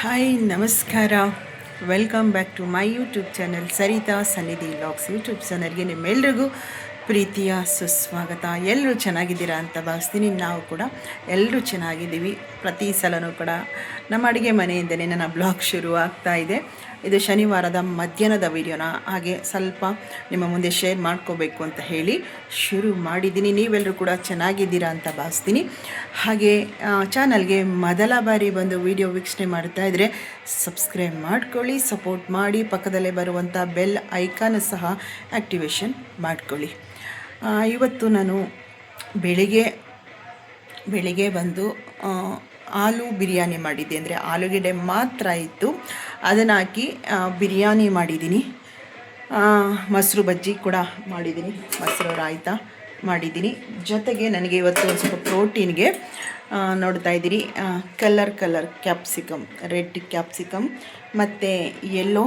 Hi ನಮಸ್ಕಾರ, welcome back to my YouTube channel Saritha Sannidhi vlogs YouTube ಚಾನಲ್ಗೆ ನಿಮ್ಮೆಲ್ರಿಗೂ ಪ್ರೀತಿಯ ಸುಸ್ವಾಗತ. ಎಲ್ಲರೂ ಚೆನ್ನಾಗಿದ್ದೀರಾ ಅಂತ ಭಾವಿಸ್ತೀನಿ. ನಾವು ಕೂಡ ಎಲ್ಲರೂ ಚೆನ್ನಾಗಿದ್ದೀವಿ. ಪ್ರತಿ ಸಲವೂ ಕೂಡ ನಮ್ಮ ಅಡುಗೆ ಮನೆಯಿಂದಲೇ ನನ್ನ ಬ್ಲಾಗ್ ಶುರು ಆಗ್ತಾ ಇದೆ. ಇದು ಶನಿವಾರದ ಮಧ್ಯಾಹ್ನದ ವಿಡಿಯೋನ ಹಾಗೆ ಸ್ವಲ್ಪ ನಿಮ್ಮ ಮುಂದೆ ಶೇರ್ ಮಾಡ್ಕೋಬೇಕು ಅಂತ ಹೇಳಿ ಶುರು ಮಾಡಿದ್ದೀನಿ. ನೀವೆಲ್ಲರೂ ಕೂಡ ಚೆನ್ನಾಗಿದ್ದೀರಾ ಅಂತ ಭಾವಿಸ್ತೀನಿ. ಹಾಗೆ ಚಾನಲ್ಗೆ ಮೊದಲ ಬಾರಿ ಬಂದು ವಿಡಿಯೋ ವೀಕ್ಷಣೆ ಮಾಡ್ತಾ ಇದ್ದರೆ ಸಬ್ಸ್ಕ್ರೈಬ್ ಮಾಡ್ಕೊಳ್ಳಿ, ಸಪೋರ್ಟ್ ಮಾಡಿ, ಪಕ್ಕದಲ್ಲೇ ಬರುವಂಥ ಬೆಲ್ ಐಕಾನ್ ಸಹ ಆ್ಯಕ್ಟಿವೇಶನ್ ಮಾಡ್ಕೊಳ್ಳಿ. ಇವತ್ತು ನಾನು ಬೆಳಿಗ್ಗೆ ಬಂದು ಆಲೂ ಬಿರಿಯಾನಿ ಮಾಡಿದ್ದೆ. ಅಂದರೆ ಆಲೂಗೆಡ್ಡೆ ಮಾತ್ರ ಇತ್ತು, ಅದನ್ನು ಹಾಕಿ ಬಿರಿಯಾನಿ ಮಾಡಿದ್ದೀನಿ. ಮೊಸರು ಬಜ್ಜಿ ಕೂಡ ಮಾಡಿದ್ದೀನಿ, ಮೊಸರು ರಾಯ್ತ ಮಾಡಿದ್ದೀನಿ. ಜೊತೆಗೆ ನನಗೆ ಇವತ್ತು ಒಂದು ಸ್ವಲ್ಪ ಪ್ರೋಟೀನ್ಗೆ ನೋಡ್ತಾ ಇದ್ದೀರಿ ಕಲರ್ ಕ್ಯಾಪ್ಸಿಕಮ್, ರೆಡ್ ಕ್ಯಾಪ್ಸಿಕಮ್ ಮತ್ತು ಯೆಲ್ಲೋ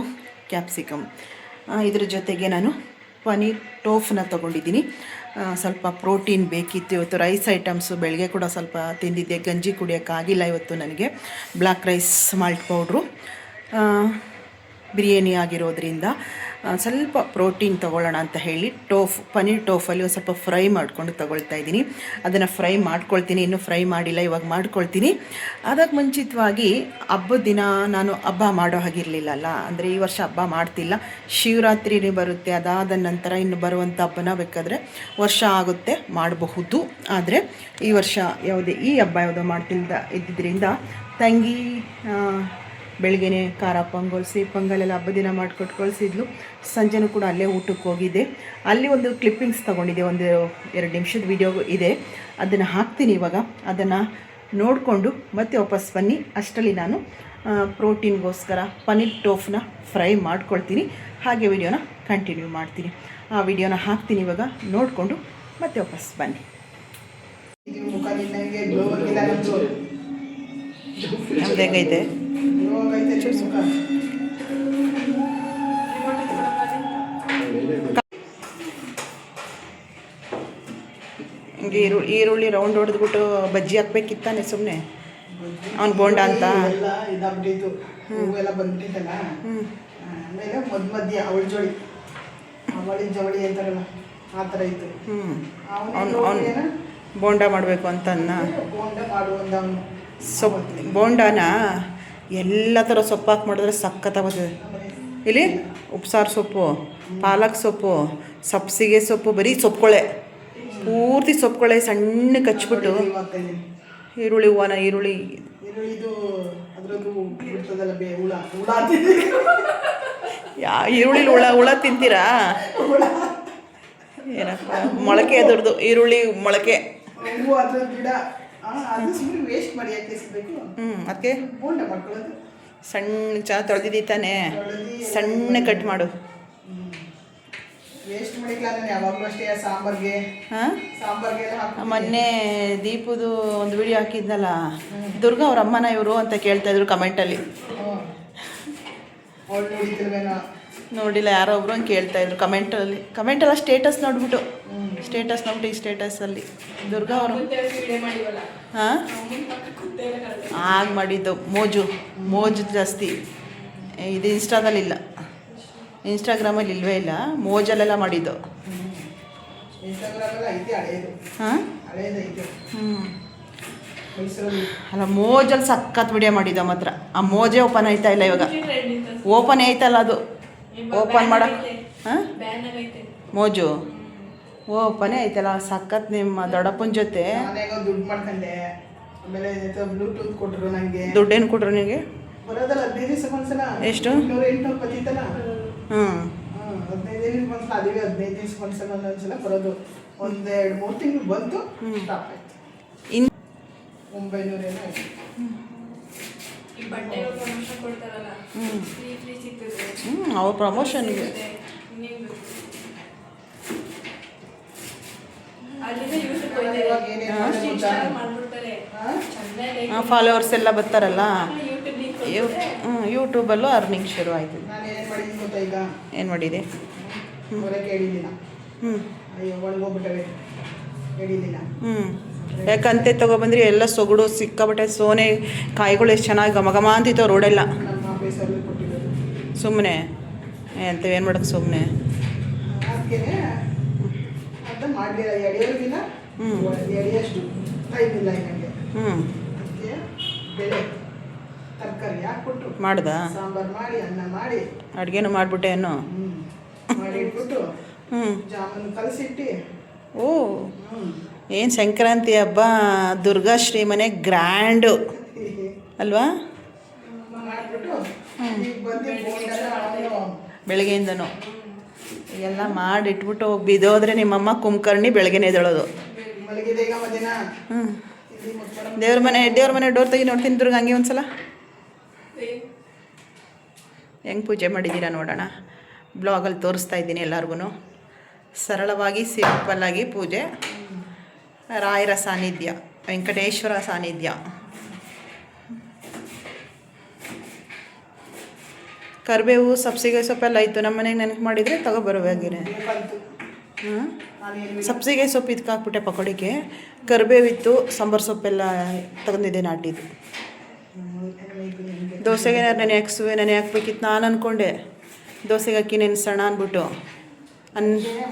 ಕ್ಯಾಪ್ಸಿಕಮ್. ಇದ್ರ ಜೊತೆಗೆ ನಾನು ಪನ್ನೀರ್ ಟೋಫ್ನ ತೊಗೊಂಡಿದ್ದೀನಿ. ಸ್ವಲ್ಪ ಪ್ರೋಟೀನ್ ಬೇಕಿತ್ತು ಇವತ್ತು. ರೈಸ್ ಐಟಮ್ಸು ಬೆಳಗ್ಗೆ ಕೂಡ ಸ್ವಲ್ಪ ತಿಂದಿದ್ದೆ, ಗಂಜಿ ಕುಡಿಯೋಕ್ಕಾಗಿಲ್ಲ ಇವತ್ತು ನನಗೆ. Black rice, malt powder, biryani ಆಗಿರೋದ್ರಿಂದ ಸ್ವಲ್ಪ ಪ್ರೋಟೀನ್ ತೊಗೊಳ್ಳೋಣ ಅಂತ ಹೇಳಿ ಪನ್ನೀರ್ ಟೋಫಲ್ಲಿ ಒಂದು ಸ್ವಲ್ಪ ಫ್ರೈ ಮಾಡಿಕೊಂಡು ತೊಗೊಳ್ತಾ ಇದ್ದೀನಿ. ಅದನ್ನು ಫ್ರೈ ಮಾಡ್ಕೊಳ್ತೀನಿ, ಇನ್ನೂ ಫ್ರೈ ಮಾಡಿಲ್ಲ, ಇವಾಗ ಮಾಡ್ಕೊಳ್ತೀನಿ. ಅದಕ್ಕೆ ಮುಂಚಿತವಾಗಿ ಹಬ್ಬದ ದಿನ ನಾನು ಹಬ್ಬ ಮಾಡೋ ಹಾಗಿರಲಿಲ್ಲಲ್ಲ, ಅಂದರೆ ಈ ವರ್ಷ ಹಬ್ಬ ಮಾಡ್ತಿಲ್ಲ. ಶಿವರಾತ್ರಿನೇ ಬರುತ್ತೆ, ಅದಾದ ನಂತರ ಇನ್ನು ಬರುವಂಥ ಹಬ್ಬನ ಬೇಕಾದರೆ ವರ್ಷ ಆಗುತ್ತೆ ಮಾಡಬಹುದು. ಆದರೆ ಈ ವರ್ಷ ಈ ಹಬ್ಬ ಯಾವುದೋ ಇದ್ದಿದ್ದರಿಂದ ತಂಗಿ ಬೆಳಗ್ಗೆನೇ ಖಾರ ಪೊಂಗಲೆಲ್ಲ ಹಬ್ಬದ ದಿನ ಮಾಡಿಕೊಟ್ಟು ಕಳಿಸಿದ್ಲು. ಸಂಜೆನೂ ಕೂಡ ಅಲ್ಲೇ ಊಟಕ್ಕೆ ಹೋಗಿದ್ದೆ. ಅಲ್ಲಿ ಒಂದು ಕ್ಲಿಪ್ಪಿಂಗ್ಸ್ ತೊಗೊಂಡಿದ್ದೆ, ಒಂದು 2 ನಿಮಿಷದ ವಿಡಿಯೋ ಇದೆ, ಅದನ್ನು ಹಾಕ್ತೀನಿ ಇವಾಗ. ಅದನ್ನು ನೋಡಿಕೊಂಡು ಮತ್ತೆ ವಾಪಸ್ ಬನ್ನಿ. ಅಷ್ಟರಲ್ಲಿ ನಾನು ಪ್ರೋಟೀನ್ಗೋಸ್ಕರ ಪನ್ನೀರ್ ಟೋಫ್ನ ಫ್ರೈ ಮಾಡ್ಕೊಳ್ತೀನಿ, ಹಾಗೆ ವಿಡಿಯೋನ ಕಂಟಿನ್ಯೂ ಮಾಡ್ತೀನಿ. ಆ ವಿಡಿಯೋನ ಹಾಕ್ತೀನಿ ಇವಾಗ, ನೋಡಿಕೊಂಡು ಮತ್ತೆ ವಾಪಸ್ ಬನ್ನಿ. ನಮ್ದು ಹೆಂಗೈತೆ ಈರುಳ್ಳಿ ರೌಂಡ್ ಹೊಡೆದ್ಬಿಟ್ಟು ಬಜ್ಜಿ ಹಾಕ್ಬೇಕಿತ್ತಾನೆ ಸುಮ್ಮನೆ. ಅವ್ನು ಬೋಂಡ ಅಂತ ಇದಾಗ್ಬಿಟ್ಟಿತ್ತು, ಹೂವೆಲ್ಲ ಬಂದ್ಬಿಟ್ಟಿತ್ತಲ್ಲ. ಆಮೇಲೆ ಮಧ್ಯ ಅವಳಿ ಜವಳಿ ಅಂತಾರಲ್ಲ, ಆ ಥರ ಇತ್ತು. ಅವ್ನು ಬೋಂಡ ಮಾಡಬೇಕು ಅಂತ ಬೋಂಡ ಮಾಡುವಂದ ಸೊಪ್ಪು ಬೋಂಡನ ಎಲ್ಲ ಥರ ಸೊಪ್ಪು ಹಾಕಿ ಮಾಡಿದ್ರೆ ಸಖತ್ತಾಗ್ತದೆ. ಇಲ್ಲಿ ಉಪ್ಸಾರು ಸೊಪ್ಪು, ಪಾಲಕ್ ಸೊಪ್ಪು, ಸಬ್ಸಿಗೆ ಸೊಪ್ಪು, ಬರೀ ಸೊಪ್ಪುಗಳೇ, ಪೂರ್ತಿ ಸೊಪ್ಪುಗಳೇ ಸಣ್ಣಕ್ಕೆ ಹಚ್ಬಿಟ್ಟು. ಈರುಳ್ಳಿ ಹೂವನ ಈರುಳ್ಳಿ ಹುಳ ತಿಂತೀರಾ? ಏನಪ್ಪ ಮೊಳಕೆ ಅದ್ರದ್ದು ಈರುಳ್ಳಿ ಮೊಳಕೆ. ಅದಕ್ಕೆ ಸಣ್ಣ ಚೆನ್ನಾಗಿ ತೊಳೆದಿದ್ದಿ ತಾನೆ, ಸಣ್ಣ ಕಟ್ ಮಾಡು. ಮೊನ್ನೆ ದೀಪದು ಒಂದು ವಿಡಿಯೋ ಹಾಕಿದ್ನಲ್ಲ, ದುರ್ಗಾ ಅವ್ರ ಅಮ್ಮನ ಇವರು ಅಂತ ಕೇಳ್ತಾಯಿದ್ರು ಕಮೆಂಟಲ್ಲಿ. ನೋಡಿಲ್ಲ ಯಾರೋ ಒಬ್ರು ಅಂತ ಕೇಳ್ತಾಯಿದ್ರು ಕಮೆಂಟಲ್ಲ ಸ್ಟೇಟಸ್ ನೋಡ್ಬಿಟ್ಟು ಈ ಸ್ಟೇಟಸಲ್ಲಿ ದುರ್ಗಾ ಅವರು ಹಾಂ ಆಗ ಮಾಡಿದ್ದು ಮೋಜು ಜಾಸ್ತಿ. ಇದು ಇನ್ಸ್ಟಾದಲ್ಲಿಲ್ಲ, ಇನ್ಸ್ಟಾಗ್ರಾಮಲ್ಲಿ ಇಲ್ಲವೇ ಇಲ್ಲ, ಮೋಜಲ್ಲೆಲ್ಲ ಮಾಡಿದ್ದು. ಹಾಂ ಅಲ್ಲ, ಮೋಜಲ್ಲಿ ಸಖತ್ ವಿಡಿಯೋ ಮಾಡಿದ್ದು ಮಾತ್ರ. ಆ ಮೋಜೇ ಓಪನ್ ಆಯ್ತಾ ಇಲ್ಲ ಇವಾಗ, ಓಪನ್ ಆಯ್ತಲ್ಲ ಅದು, ಓಪನ್ ಮಾಡಕ್ಕೆ. ಹಾಂ ಮೋಜು ಓಪನೇ ಆಯ್ತಲ್ಲ, ಸಖತ್. ನಿಮ್ಮ ದೊಡ್ಡಪ್ಪನ ಜೊತೆ ದುಡ್ಡು ಮಾಡ್ಕೊಂಡೆ. ಆಮೇಲೆ ಬ್ಲೂಟೂತ್ ಕೊಟ್ಟರು ನನಗೆ. ದುಡ್ಡೇನು ಕೊಟ್ಟರು ನಿನಗೆ? ಬರೋದಲ್ಲ 15 ದಿವಸಕ್ಕೆ ಒಂದ್ಸಲ. ಎಷ್ಟು? 800 ಬತ್ತಿತ್ತಲ್ಲ. 15 ದಿವಸಕ್ಕೆ ಒಂದ್ಸಲ, ಅದೇ 15 ದಿವಸಕ್ಕೆ ಒಂದ್ಸಲ ಬರೋದು. 1-2-3 ತಿಂಗಳು ಬಂತು, ಸ್ಟಾಪ್ ಆಯ್ತು. 900 ಏನೋ ಆಯ್ತು. ಅವ್ರ ಪ್ರಮೋಷನ್ಗೆ ಫಾಲೋವರ್ಸ್ ಎಲ್ಲ ಬರ್ತಾರಲ್ಲ, ಯೂಟ್ಯೂಬಲ್ಲೂ ಅರ್ನಿಂಗ್ ಶುರು ಆಯಿತು. ಏನು ಮಾಡಿದೆ? ಯಾಕಂತೆ ತೊಗೊಬಂದ್ರಿ ಎಲ್ಲ ಸೊಗಡು ಸಿಕ್ಕಾಬಟ್ಟೆ ಸೋನೆ ಕಾಯಿಗಳು ಎಷ್ಟು ಚೆನ್ನಾಗಿ ಘಮ ಘಮ ಅಂತಿತ್ತು ರೋಡೆಲ್ಲ. ನಮ್ಮ ಆಫೀಸಲ್ಲಿ ಕೊಟ್ಟಿರೋದು. ಸುಮ್ಮನೆ ಏನು ಮಾಡೋಕ್ಕೆ ಸುಮ್ಮನೆ. ಅದಕ್ಕೆ ಅಂತ ಮಾಡಿ ಎಡೆಯೋರ್ಗಿನ ಎಡೆಯಷ್ಟು ಟೈಮ್ ಇಲ್ಲ ನನಗೆ. ಅದಕ್ಕೆ ಬೆಳೆ ತರಕಾರಿ ಹಾಕ್ಬಿಟ್ಟು ಮಾಡ್ದ ಸಾಂಬಾರು ಮಾಡಿ ಅನ್ನ ಮಾಡಿ ಅಡುಗೆನೂ ಮಾಡಿಬಿಟ್ಟೆ ಏನು ಮಾಡಿ ಇಟ್ಬಿಟ್ಟು ಜಾಮೂನು ಕಲಸಿಟ್ಟು. ಓ ಏನು ಸಂಕ್ರಾಂತಿ ಹಬ್ಬ ದುರ್ಗಾಶ್ರೀ ಮನೆ ಗ್ರ್ಯಾಂಡು ಅಲ್ವಾ? ಮಾಡಿಬಿಟ್ಟು ಈಗ ಬಂದು ಬೆಳಗ್ಗೆಯಿಂದನೂ ಎಲ್ಲ ಮಾಡಿಟ್ಬಿಟ್ಟು ಬಿದ್ದೋದ್ರೆ ನಿಮ್ಮಮ್ಮ ಕುಂಕರ್ಣಿ ಬೆಳಗ್ಗೆನೇ ಎದ್ದೇಳೋದು. ಮಲಗಿದೆ ಈಗ ಮಧ್ಯಾಹ್ನ. ದೇವ್ರ ಮನೆ ಡೋರ್ ತೆಗಿ ನೋಡ್ತೀನಿ ದುರ್ಗ ಹಂಗೆ ಒಂದ್ಸಲ ಹೆಂಗೆ ಪೂಜೆ ಮಾಡಿದ್ದೀರಾ ನೋಡೋಣ. ಬ್ಲಾಗಲ್ಲಿ ತೋರಿಸ್ತಾ ಇದ್ದೀನಿ ಎಲ್ಲರಿಗೂ. ಸರಳವಾಗಿ ಸಿಂಪಲ್ಲಾಗಿ ಪೂಜೆ. ರಾಯರ ಸಾನ್ನಿಧ್ಯ, ವೆಂಕಟೇಶ್ವರ ಸಾನ್ನಿಧ್ಯ. ಕರಿಬೇವು ಸಬ್ಸಿಗೆ ಸೊಪ್ಪೆಲ್ಲ ಇತ್ತು ನಮ್ಮ ಮನೆಗೆ ನೆನಪು ಮಾಡಿದರೆ ತಗೊಬರುವಾಗೇನೆ. ಸಬ್ಸಿಗೆ ಸೊಪ್ಪು ಇದಕ್ಕೆ ಹಾಕ್ಬಿಟ್ಟೆ ಪಕೋಡಿಗೆ. ಕರಿಬೇವಿತ್ತು, ಸಾಂಬಾರು ಸೊಪ್ಪೆಲ್ಲ ತಗೊಂಡಿದ್ದೆ ನಾಟಿದ್ದು. ದೋಸೆಗೆ ನೆನೆ ಹಾಕ್ಬೇಕಿತ್ತು. ನಾನು ಅಂದ್ಕೊಂಡೆ ದೋಸೆಗೆ ಅಕ್ಕಿ ನೆನೆಸೋಣ ಅಂದ್ಬಿಟ್ಟು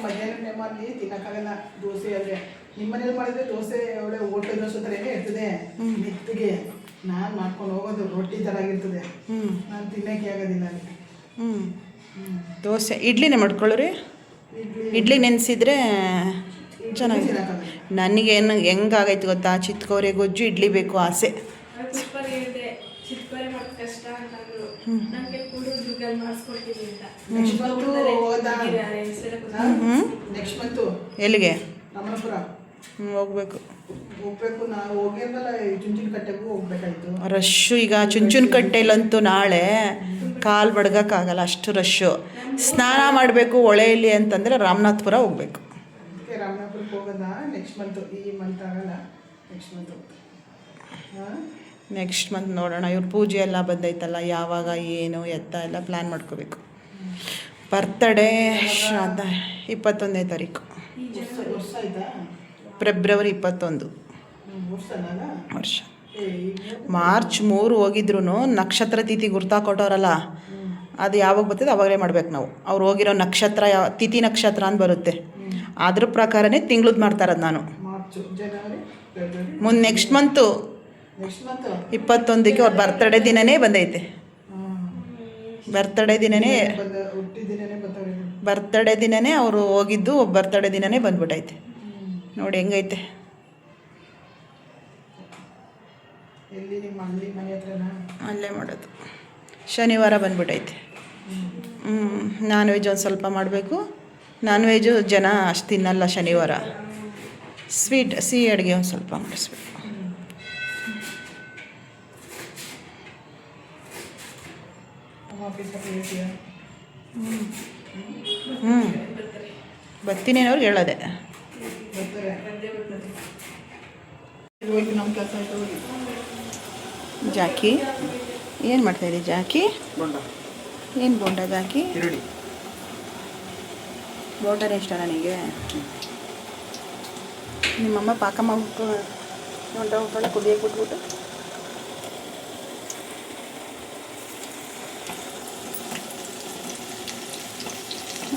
ಮಧ್ಯಾಹ್ನ ಟೈಮಲ್ಲಿ ತಿನ್ನಕ್ಕಾಗಲ್ಲ ದೋಸೆ. ಅಂದರೆ ನಿಮ್ಮ ಮನೇಲಿ ಮಾಡಿದ್ರೆ ದೋಸೆ ಒಳ್ಳೆ ಹೋಟ್ಲು ದೋಸೆ ಥರನೇ ಇರ್ತದೆ ಮೆತ್ತಗೆ. ನಾನು ಮಾಡ್ಕೊಂಡು ಹೋಗೋದು ರೊಟ್ಟಿ ಥರ ಆಗಿರ್ತದೆ. ನಾನು ತಿನ್ನೋಕ್ಕೆ ಆಗೋದಿಲ್ಲ ಅಲ್ಲಿ. ದೋಸೆ ಇಡ್ಲಿನೇ ಮಾಡ್ಕೊಳ್ಳ್ರಿ. ಇಡ್ಲಿ ನೆನೆಸಿದ್ರೆ ಚೆನ್ನಾಗಿ. ನನಗೇನು ಹೆಂಗಾಗೈತೆ ಗೊತ್ತಾ, ಚಿತ್ಕೋರೆ ಗೊಜ್ಜು ಇಡ್ಲಿ ಬೇಕು ಆಸೆ. ಎಲ್ಲಿಗೆ ಹೋಗ್ಬೇಕು? ನಾವು ಹೋಗಿರ್ವಲ್ಲ ಚುಂಚನಕಟ್ಟೆಗೂ ಹೋಗ್ಬೇಕಾಯ್ತು. ರಶ್ಶು ಈಗ ಚುಂಚನಕಟ್ಟೆಲಂತೂ ನಾಳೆ ಕಾಲು ಬಡ್ಗೋಕ್ಕಾಗಲ್ಲ, ಅಷ್ಟು ರಶ್ಶು. ಸ್ನಾನ ಮಾಡಬೇಕು ಹೊಳೆಯಲ್ಲಿ ಅಂತಂದರೆ ರಾಮನಾಥ್ಪುರ ಹೋಗ್ಬೇಕು. ಅದಕ್ಕೆ ರಾಮನಾಥ್ಪುರಕ್ಕೆ ಹೋಗೋದ ನೆಕ್ಸ್ಟ್ ಮಂತು. ಈ ಮಂತ್ ಆಗಲ್ಲ, ನೆಕ್ಸ್ಟ್ ಮಂತು. ನೆಕ್ಸ್ಟ್ ಮಂತ್ ನೋಡೋಣ. ಇವ್ರ ಪೂಜೆ ಎಲ್ಲ ಬಂದೈತಲ್ಲ, ಯಾವಾಗ ಏನು ಎತ್ತ ಎಲ್ಲ ಪ್ಲ್ಯಾನ್ ಮಾಡ್ಕೋಬೇಕು. ಬರ್ತಡೇ ಶ್ರಾದ್ದ 21ನೇ ತಾರೀಕು, ವರ್ಷ ಆಯ್ತಾ? ಫೆಬ್ರವರಿ 21 ವರ್ಷ. ಮಾರ್ಚ್ 3 ಹೋಗಿದ್ರು ನಕ್ಷತ್ರ ತಿಥಿ ಗುರ್ತಾಕೊಟ್ಟವ್ರಲ್ಲ, ಅದು ಯಾವಾಗ ಬರ್ತದೆ ಅವಾಗಲೇ ಮಾಡ್ಬೇಕು ನಾವು. ಅವ್ರು ಹೋಗಿರೋ ನಕ್ಷತ್ರ ತಿಥಿ ನಕ್ಷತ್ರ ಅಂತ ಬರುತ್ತೆ, ಅದ್ರ ಪ್ರಕಾರನೇ ತಿಂಗ್ಳದ್ದು ಮಾಡ್ತಾರದು. ನಾನು ಮುಂದೆ ನೆಕ್ಸ್ಟ್ ಮಂತು 21ಕ್ಕೆ ಅವ್ರ ಬರ್ತಡೇ ದಿನನೇ ಬಂದೈತೆ. ಬರ್ತಡೇ ದಿನನೇ ಅವರು ಹೋಗಿದ್ದು, ಬರ್ತಡೇ ದಿನನೇ ಬಂದ್ಬಿಟ್ಟೈತೆ. ನೋಡಿ ಹೆಂಗೈತೆ. ಅಲ್ಲೇ ಮಾಡೋದು. ಶನಿವಾರ ಬಂದ್ಬಿಟ್ಟೈತೆ. ನಾನ್ ವೆಜ್ ಒಂದು ಸ್ವಲ್ಪ ಮಾಡಬೇಕು. ನಾನ್ ವೆಜ್ಜು ಜನ ಅಷ್ಟು ತಿನ್ನಲ್ಲ ಶನಿವಾರ. ಸಿಹಿ ಅಡುಗೆ ಒಂದು ಸ್ವಲ್ಪ ಮಾಡಿಸ್ಬೇಕು. ಬರ್ತೀನಿ ಅವ್ರಿಗೆ ಹೇಳೋದೆ. ಜಾಕಿ ಏನು ಮಾಡ್ತಾಯಿದ್ದೆ? ಜಾಕಿ ಏನು ಬೋಂಡ? ಜಾಕಿ ಬೋಂಡನೇ ಇಷ್ಟ ನನಗೆ. ನಿಮ್ಮಮ್ಮ ಪಾಕ ಮಾಡ್ಬಿಟ್ಟು ಬೋಂಡ ಊಟ ಕುದಿಯಕ್ಕೆ ಬಿಟ್ಬಿಟ್ಟು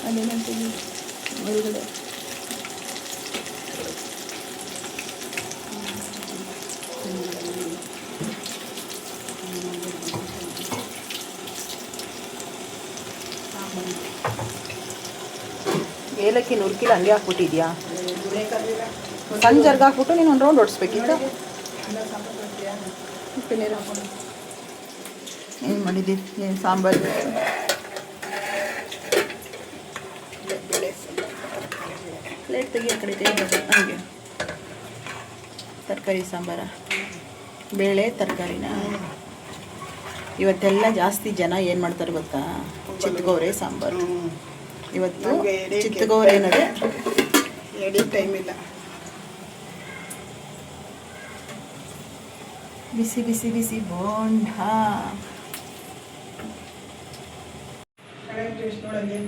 ಅದೇನಂತೀವಿ ಹೊರಗಡೆ ಏಲಕ್ಕಿ ನುರ್ಕಿಲ್ಲ ಹಂಗೆ ಹಾಕ್ಬಿಟ್ಟಿದ್ಯಾ? ಸಣ್ಣ ಜರ್ಗ ಹಾಕ್ಬಿಟ್ಟು ನೀನು ಒಂದು ರೌಂಡ್ ಹೊಡಿಸ್ಬೇಕಿತ್ತು. ನೀರು ಹಾಕೊಂಡು ಏನು ಮಾಡಿದ್ದೀರಿ? ಏನು ಸಾಂಬಾರು? ಪ್ಲೇಟ್ ತೆಗಿಯೋ ಕಡೆ ತೆಗಿಬೇಕು. ಹಾಗೆ ತರಕಾರಿ ಸಾಂಬಾರ, ಬೇಳೆ ತರಕಾರಿನ. ಇವತ್ತೆಲ್ಲ ಜಾಸ್ತಿ ಜನ ಏನು ಮಾಡ್ತಾರೆ ಗೊತ್ತಾ? ಚಿತ್ಗೌರೆ ಸಾಂಬಾರು. ಇವತ್ತು ಚಿತ್ಗೌರೆ ಏನದೆ ಎಡಿ ಟೈಮ್ ಇಲ್ಲ. ಬಿಸಿ ಬಿಸಿ ಬಿಸಿ ಬೋಂಡ. ನೋಡಂಗೆ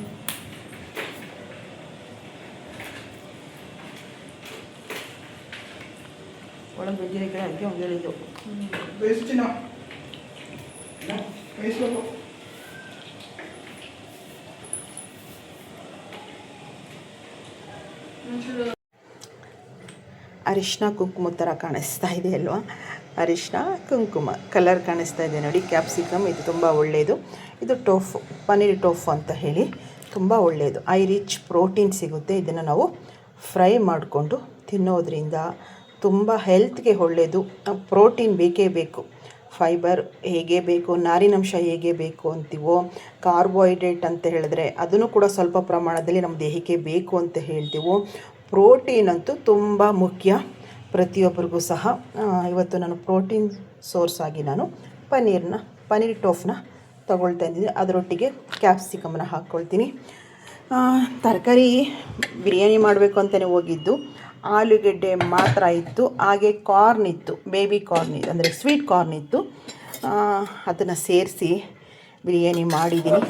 ಒಳಗೆ ಬೆಂದಿರೋ ಕಡೆ ಅದಕ್ಕೆ ಒಂದು ಹೇಳಿದ್ದು. ಬೇಯಿಸ್ತೀನ ಬೇಯಿಸ್ಬೇಕು. ಅರಿಶಿನ ಕುಂಕುಮ ಥರ ಕಾಣಿಸ್ತಾ ಇದೆ ಅಲ್ವಾ? ಅರಿಶಿನ ಕುಂಕುಮ ಕಲರ್ ಕಾಣಿಸ್ತಾ ಇದೆ ನೋಡಿ. ಕ್ಯಾಪ್ಸಿಕಮ್ ಇದು ತುಂಬ ಒಳ್ಳೆಯದು. ಇದು ಟೋಫು, ಪನ್ನೀರ್ ಟೋಫು ಅಂತ ಹೇಳಿ ತುಂಬ ಒಳ್ಳೆಯದು. ಐ ರಿಚ್ ಪ್ರೋಟೀನ್ ಸಿಗುತ್ತೆ. ಇದನ್ನು ನಾವು ಫ್ರೈ ಮಾಡಿಕೊಂಡು ತಿನ್ನೋದ್ರಿಂದ ತುಂಬ ಹೆಲ್ತ್ಗೆ ಒಳ್ಳೆಯದು. ಪ್ರೋಟೀನ್ ಬೇಕೇ ಬೇಕು, ಫೈಬರ್ ಹೇಗೆ ಬೇಕು, ನಾರಿನಂಶ ಹೇಗೆ ಬೇಕು ಅಂತೀವೋ, ಕಾರ್ಬೋಹೈಡ್ರೇಟ್ ಅಂತ ಹೇಳಿದ್ರೆ ಅದನ್ನು ಕೂಡ ಸ್ವಲ್ಪ ಪ್ರಮಾಣದಲ್ಲಿ ನಮ್ಮ ದೇಹಕ್ಕೆ ಬೇಕು ಅಂತ ಹೇಳ್ತೀವೋ, ಪ್ರೋಟೀನ್ ಅಂತೂ ತುಂಬ ಮುಖ್ಯ ಪ್ರತಿಯೊಬ್ಬರಿಗೂ ಸಹ. ಇವತ್ತು ನಾನು ಪ್ರೋಟೀನ್ ಸೋರ್ಸ್ ಆಗಿ ನಾನು ಪನ್ನೀರ್ ಟೋಫ್ನ ತಗೊಳ್ತಾ ಇದ್ದೀನಿ. ಅದರೊಟ್ಟಿಗೆ ಕ್ಯಾಪ್ಸಿಕಮ್ನ ಹಾಕ್ಕೊಳ್ತೀನಿ. ತರಕಾರಿ ಬಿರಿಯಾನಿ ಮಾಡಬೇಕು ಅಂತಲೇ ಹೋಗಿದ್ದು, ಆಲೂಗೆಡ್ಡೆ ಮಾತ್ರ ಇತ್ತು, ಹಾಗೆ ಕಾರ್ನ್ ಇತ್ತು, ಬೇಬಿ ಕಾರ್ನ್ ಅಂದರೆ ಸ್ವೀಟ್ ಕಾರ್ನ್ ಇತ್ತು. ಅದನ್ನು ಸೇರಿಸಿ ಬಿರಿಯಾನಿ ಮಾಡಿದ್ದೀನಿ.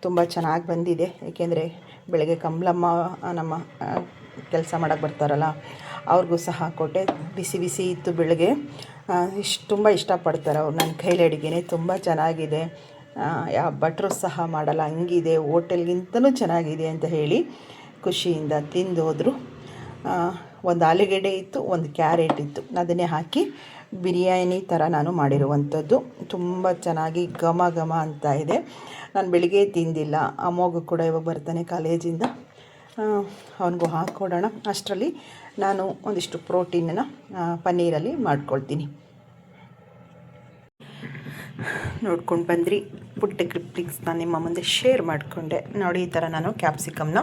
ತುಂಬ ಚೆನ್ನಾಗಿ ಬಂದಿದೆ. ಏಕೆಂದರೆ ಬೆಳಗ್ಗೆ ಕಮಲಮ್ಮ ನಮ್ಮ ಕೆಲಸ ಮಾಡೋಕ್ಕೆ ಬರ್ತಾರಲ್ಲ, ಅವ್ರಿಗೂ ಸಹ ಕೊಟ್ಟೆ. ಬಿಸಿ ಬಿಸಿ ಇತ್ತು ಬೆಳಗ್ಗೆ. ತುಂಬ ಇಷ್ಟಪಡ್ತಾರೆ ಅವ್ರು ನನ್ನ ಕೈಲಿ ಅಡುಗೆನೇ. ತುಂಬ ಚೆನ್ನಾಗಿದೆ, ಯಾವ ಭಟ್ರು ಸಹ ಮಾಡಲ್ಲ ಹಂಗಿದೆ, ಹೋಟೆಲ್ಗಿಂತಲೂ ಚೆನ್ನಾಗಿದೆ ಅಂತ ಹೇಳಿ ಖುಷಿಯಿಂದ ತಿಂದು ಹೋದರು. ಒಂದು ಆಲೂಗೆಡ್ಡೆ ಇತ್ತು, ಒಂದು ಕ್ಯಾರೆಟ್ ಇತ್ತು, ಅದನ್ನೇ ಹಾಕಿ ಬಿರಿಯಾನಿ ಥರ ನಾನು ಮಾಡಿರುವಂಥದ್ದು. ತುಂಬ ಚೆನ್ನಾಗಿ ಘಮ ಘಮ ಅಂತ ಇದೆ. ನಾನು ಬೆಳಿಗ್ಗೆ ತಿಂದಿಲ್ಲ. ಅಮ್ಮಗೂ ಕೂಡ ಇವಾಗ ಬರ್ತಾನೆ ಕಾಲೇಜಿಂದ, ಅವನಿಗೂ ಹಾಕ್ಕೊಡೋಣ. ಅಷ್ಟರಲ್ಲಿ ನಾನು ಒಂದಿಷ್ಟು ಪ್ರೋಟೀನನ್ನು ಪನ್ನೀರಲ್ಲಿ ಮಾಡ್ಕೊಳ್ತೀನಿ. ನೋಡ್ಕೊಂಡು ಬಂದ್ರಿ, ಪುಟ್ಟ ಕ್ಲಿಪ್ಪಿಂಗ್ಸ್ನ ನಿಮ್ಮ ಮುಂದೆ ಶೇರ್ ಮಾಡಿಕೊಂಡೆ ನೋಡಿ. ಈ ಥರ ನಾನು ಕ್ಯಾಪ್ಸಿಕಮ್ನ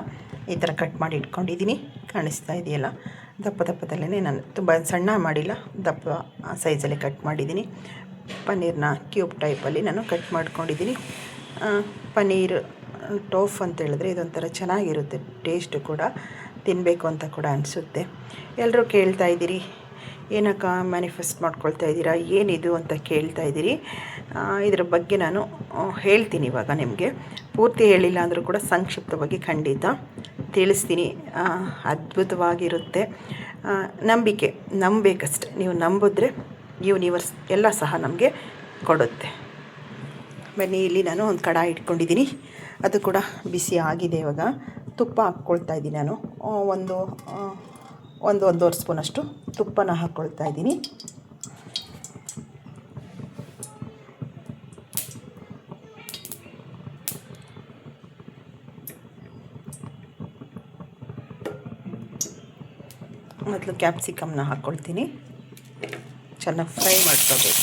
ಈ ಥರ ಕಟ್ ಮಾಡಿ ಇಟ್ಕೊಂಡಿದ್ದೀನಿ. ಕಾಣಿಸ್ತಾ ಇದೆಯಲ್ಲ, ದಪ್ಪ ದಪ್ಪದಲ್ಲೇ, ನಾನು ತುಂಬ ಸಣ್ಣ ಮಾಡಿಲ್ಲ, ದಪ್ಪ ಸೈಜಲ್ಲಿ ಕಟ್ ಮಾಡಿದ್ದೀನಿ. ಪನ್ನೀರ್ನ ಕ್ಯೂಬ್ ಟೈಪಲ್ಲಿ ನಾನು ಕಟ್ ಮಾಡ್ಕೊಂಡಿದ್ದೀನಿ. ಪನ್ನೀರ್ ಟೋಫ್ ಅಂತ ಹೇಳಿದ್ರೆ ಇದೊಂಥರ ಚೆನ್ನಾಗಿರುತ್ತೆ, ಟೇಸ್ಟು ಕೂಡ ತಿನ್ನಬೇಕು ಅಂತ ಕೂಡ ಅನಿಸುತ್ತೆ. ಎಲ್ಲರೂ ಕೇಳ್ತಾ ಇದ್ದೀರಿ, ಏನಕ್ಕ ಮ್ಯಾನಿಫೆಸ್ಟ್ ಮಾಡ್ಕೊಳ್ತಾ ಇದ್ದೀರಾ, ಏನಿದು ಅಂತ ಕೇಳ್ತಾ ಇದ್ದೀರಿ. ಇದರ ಬಗ್ಗೆ ನಾನು ಹೇಳ್ತೀನಿ ಇವಾಗ. ನಿಮಗೆ ಪೂರ್ತಿ ಹೇಳಿಲ್ಲ ಅಂದರೂ ಕೂಡ ಸಂಕ್ಷಿಪ್ತವಾಗಿ ಖಂಡಿತ ತಿಳಿಸ್ತೀನಿ. ಅದ್ಭುತವಾಗಿರುತ್ತೆ. ನಂಬಿಕೆ ನಂಬಬೇಕಷ್ಟೆ. ನೀವು ನಂಬಿದ್ರೆ ಯೂನಿವರ್ಸ್ ಎಲ್ಲ ಸಹ ನಮಗೆ ಕೊಡುತ್ತೆ. ಬನ್ನಿ, ಇಲ್ಲಿ ನಾನು ಒಂದು ಕಡಾಯಿ ಇಟ್ಕೊಂಡಿದ್ದೀನಿ, ಅದು ಕೂಡ ಬಿಸಿ ಆಗಿದೆ. ಇವಾಗ ತುಪ್ಪ ಹಾಕ್ಕೊಳ್ತಾ ಇದ್ದೀನಿ. ನಾನು ಒಂದೂವರೆ ಸ್ಪೂನಷ್ಟು ತುಪ್ಪನ ಹಾಕ್ಕೊಳ್ತಾ ಇದ್ದೀನಿ. ಮೊದಲು ಕ್ಯಾಪ್ಸಿಕಮ್ನ ಹಾಕ್ಕೊಳ್ತೀನಿ. ಚೆನ್ನಾಗಿ ಫ್ರೈ ಮಾಡ್ಕೋಬೇಕು.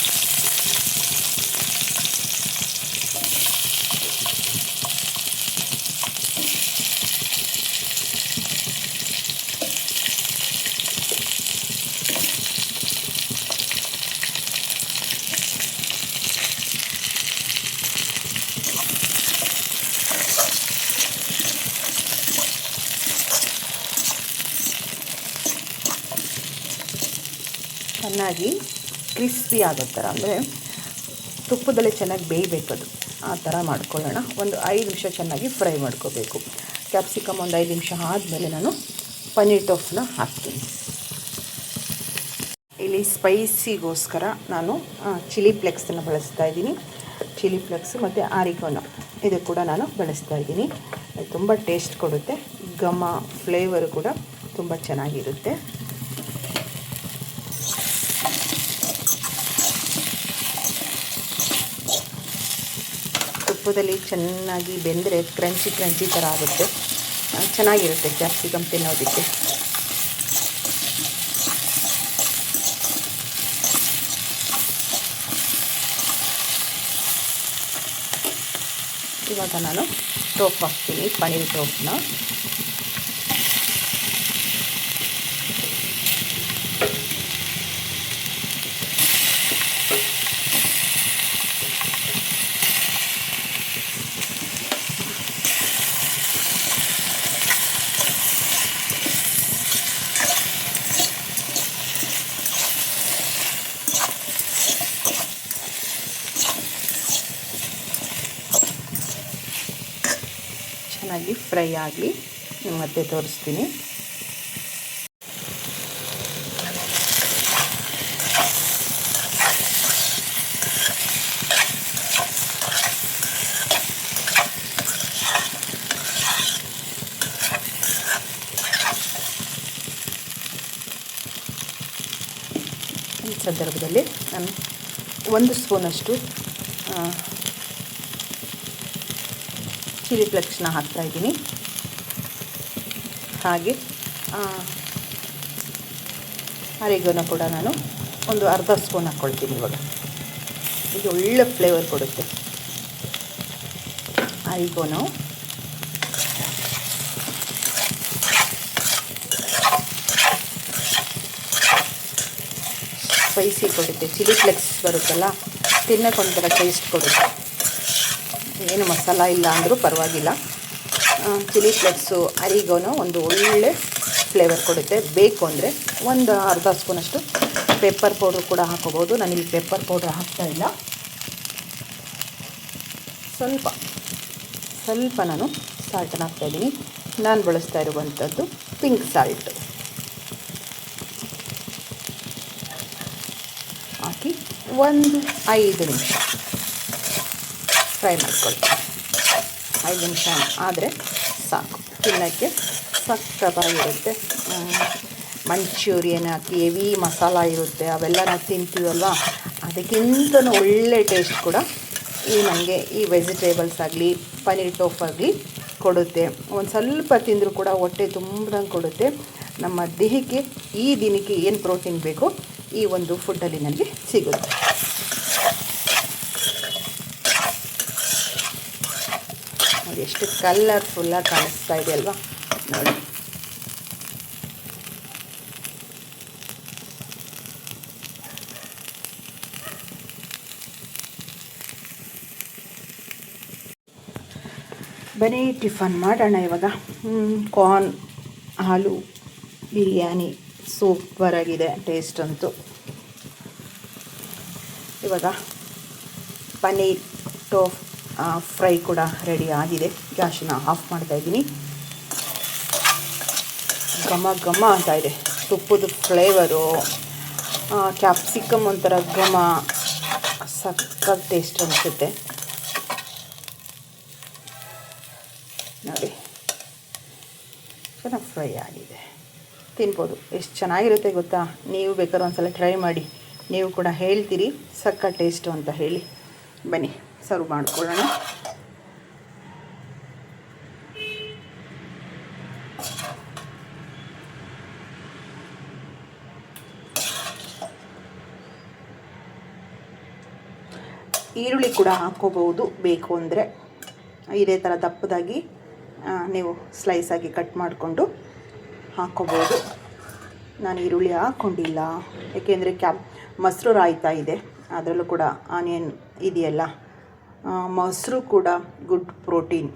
ಚೆನ್ನಾಗಿ ಕ್ರಿಸ್ಪಿ ಆಗೋ ಥರ, ಅಂದರೆ ತುಪ್ಪದಲ್ಲೇ ಚೆನ್ನಾಗಿ ಬೇಯಬೇಕದು, ಆ ಥರ ಮಾಡ್ಕೊಳ್ಳೋಣ. ಒಂದು 5 ನಿಮಿಷ ಚೆನ್ನಾಗಿ ಫ್ರೈ ಮಾಡ್ಕೋಬೇಕು. ಕ್ಯಾಪ್ಸಿಕಮ್ ಒಂದು 5 ನಿಮಿಷ ಆದಮೇಲೆ ನಾನು ಪನ್ನೀರ್ ಟೋಫ್ನ ಹಾಕ್ತೀನಿ. ಇಲ್ಲಿ ಸ್ಪೈಸಿಗೋಸ್ಕರ ನಾನು ಚಿಲ್ಲಿ ಫ್ಲೆಕ್ಸನ್ನು ಬಳಸ್ತಾ ಇದ್ದೀನಿ. ಚಿಲ್ಲಿ ಫ್ಲೆಕ್ಸ್ ಮತ್ತು ಆರಿಗೋನ ಇದು ಕೂಡ ನಾನು ಬಳಸ್ತಾ ಇದ್ದೀನಿ. ತುಂಬ ಟೇಸ್ಟ್ ಕೊಡುತ್ತೆ, ಘಮ ಫ್ಲೇವರು ಕೂಡ ತುಂಬ ಚೆನ್ನಾಗಿರುತ್ತೆ. ತುಪ್ಪದಲ್ಲಿ ಚೆನ್ನಾಗಿ ಬೆಂದರೆ ಕ್ರಂಚಿ ಥರ ಆಗುತ್ತೆ, ಚೆನ್ನಾಗಿರುತ್ತೆ ಕ್ಯಾಪ್ಸಿಕಮ್ ತಿನ್ನೋದಕ್ಕೆ. ಇವಾಗ ನಾನು ಟೋಫ್ ಹಾಕ್ತೀನಿ, ಪನ್ನೀರ್ ಟೋಫ್ನ. ಚೆನ್ನಾಗಿ ಫ್ರೈ ಆಗಲಿ, ಮತ್ತೆ ತೋರಿಸ್ತೀನಿ. ಸಂದರ್ಭದಲ್ಲಿ ನಾನು 1 ಸ್ಪೂನಷ್ಟು ಚಿಲ್ಲಿ ಫ್ಲೇಕ್ಸ್ನ ಹಾಕ್ತಾಯಿದ್ದೀನಿ. ಹಾಗೆ ಅರಿಗೋನ ಕೂಡ ನಾನು ಒಂದು ಅರ್ಧ ಸ್ಪೂನ್ ಹಾಕ್ಕೊಳ್ತೀನಿ. ಇವಾಗ ಇದು ಒಳ್ಳೆ ಫ್ಲೇವರ್ ಕೊಡುತ್ತೆ ಅರಿಗೋನು. ಸ್ಪೈಸಿ ಕೊಡುತ್ತೆ, ಚಿಲ್ಲಿ ಫ್ಲೇಕ್ಸ್ ಬರುತ್ತಲ್ಲ, ತಿನ್ನೋಕೆ ಒಂಥರ ಟೇಸ್ಟ್ ಕೊಡುತ್ತೆ. ಏನು ಮಸಾಲ ಇಲ್ಲ ಅಂದರೂ ಪರವಾಗಿಲ್ಲ, ಚಿಲ್ಲಿ ಫ್ಲೇಕ್ಸು ಅರಿಗೋನು ಒಂದು ಒಳ್ಳೆ ಫ್ಲೇವರ್ ಕೊಡುತ್ತೆ. ಬೇಕು ಅಂದರೆ ಒಂದು ಅರ್ಧ ಸ್ಪೂನಷ್ಟು ಪೆಪ್ಪರ್ ಪೌಡ್ರ್ ಕೂಡ ಹಾಕೋಬೋದು. ನಾನಿಲ್ಲಿ ಪೆಪ್ಪರ್ ಪೌಡ್ರ್ ಹಾಕ್ತಾಯಿಲ್ಲ, ಸ್ವಲ್ಪ ನಾನು ಸಾಲ್ಟನ್ನು ಹಾಕ್ತಾಯಿದ್ದೀನಿ. ನಾನು ಬಳಸ್ತಾ ಇರುವಂಥದ್ದು ಪಿಂಕ್ ಸಾಲ್ಟ್ ಹಾಕಿ ಒಂದು 5 ನಿಮಿಷ ಫ್ರೈ ಮಾಡ್ಕೊಳ್ತೀನಿ. 5 ನಿಮಿಷ ಆದರೆ ಸಾಕು, ತಿನ್ನೋಕ್ಕೆ ಸಕ್ಕತ್ತಾಗಿರುತ್ತೆ. ಮಂಚೂರಿಯನ್ ಹಾಕಿ ಹೆವಿ ಮಸಾಲ ಇರುತ್ತೆ, ಅವೆಲ್ಲ ನಾವು ತಿಂತೀವಲ್ವ, ಅದಕ್ಕಿಂತ ಒಳ್ಳೆ ಟೇಸ್ಟ್ ಕೂಡ ನನಗೆ ಈ ವೆಜಿಟೇಬಲ್ಸ್ ಆಗಲಿ ಪನ್ನೀರ್ ಟೋಫ್ ಆಗಲಿ ಕೊಡುತ್ತೆ. ಒಂದು ಸ್ವಲ್ಪ ತಿಂದರೂ ಕೂಡ ಹೊಟ್ಟೆ ತುಂಬ್ದಂಗೆ ಕೊಡುತ್ತೆ. ನಮ್ಮ ದೇಹಕ್ಕೆ ಈ ದಿನಕ್ಕೆ ಏನು ಪ್ರೋಟೀನ್ ಬೇಕೋ ಈ ಒಂದು ಫುಡ್ಡಲ್ಲಿ ನನಗೆ ಸಿಗುತ್ತೆ. ನೋಡಿ ಎಷ್ಟು ಕಲರ್ಫುಲ್ಲಾಗಿ ಕಾಣಿಸ್ತಾ ಇದೆ ಅಲ್ವಾ, ನೋಡಿ. ಬನ್ನಿ ಟಿಫನ್ ಮಾಡೋಣ ಇವಾಗ. ಕಾರ್ನ್ ಆಲೂ ಬಿರಿಯಾನಿ ಸೂಪರಾಗಿದೆ ಟೇಸ್ಟ್ ಅಂತೂ. ಇವಾಗ ಪನ್ನೀರ್ ಟೋಫ್ ಫ್ರೈ ಕೂಡ ರೆಡಿ ಆಗಿದೆ. ಗ್ಯಾಸನ್ನ ಆಫ್ ಮಾಡ್ತಾಯಿದ್ದೀನಿ. ಘಮ ಅಂತ ಇದೆ, ತುಪ್ಪದ ಫ್ಲೇವರು, ಕ್ಯಾಪ್ಸಿಕಮ್ ಒಂಥರ ಘಮ, ಸಕ್ಕತ್ ಟೇಸ್ಟ್ ಅನಿಸುತ್ತೆ ನೋಡಿ. ಚೆನ್ನಾಗಿ ಫ್ರೈ ಆಗಿದೆ, ತಿನ್ಬೋದು. ಎಷ್ಟು ಚೆನ್ನಾಗಿರುತ್ತೆ ಗೊತ್ತಾ. ನೀವು ಬೇಕಾದ್ರೆ ಒಂದು ಸಲ ಟ್ರೈ ಮಾಡಿ, ನೀವು ಕೂಡ ಹೇಳ್ತೀರಿ ಸಕ್ಕ ಟೇಸ್ಟು ಅಂತ ಹೇಳಿ. ಬನ್ನಿ ಸರ್ವ್ ಮಾಡ್ಕೊಳ್ಳೋಣ. ಈರುಳ್ಳಿ ಕೂಡ ಹಾಕ್ಕೋಬಹುದು ಬೇಕು ಅಂದರೆ. ಇದೇ ಥರ ದಪ್ಪದಾಗಿ ನೀವು ಸ್ಲೈಸಾಗಿ ಕಟ್ ಮಾಡಿಕೊಂಡು ಹಾಕ್ಕೋಬೋದು. ನಾನು ಈರುಳ್ಳಿ ಹಾಕ್ಕೊಂಡಿಲ್ಲ, ಏಕೆಂದರೆ ಮೊಸರು ರಾಯ್ತಾ ಇದೆ, ಅದರಲ್ಲೂ ಕೂಡ ಆನಿಯನ್ ಇದೆಯಲ್ಲ. ಮೊಸರು ಕೂಡ ಗುಡ್ ಪ್ರೋಟೀನ್.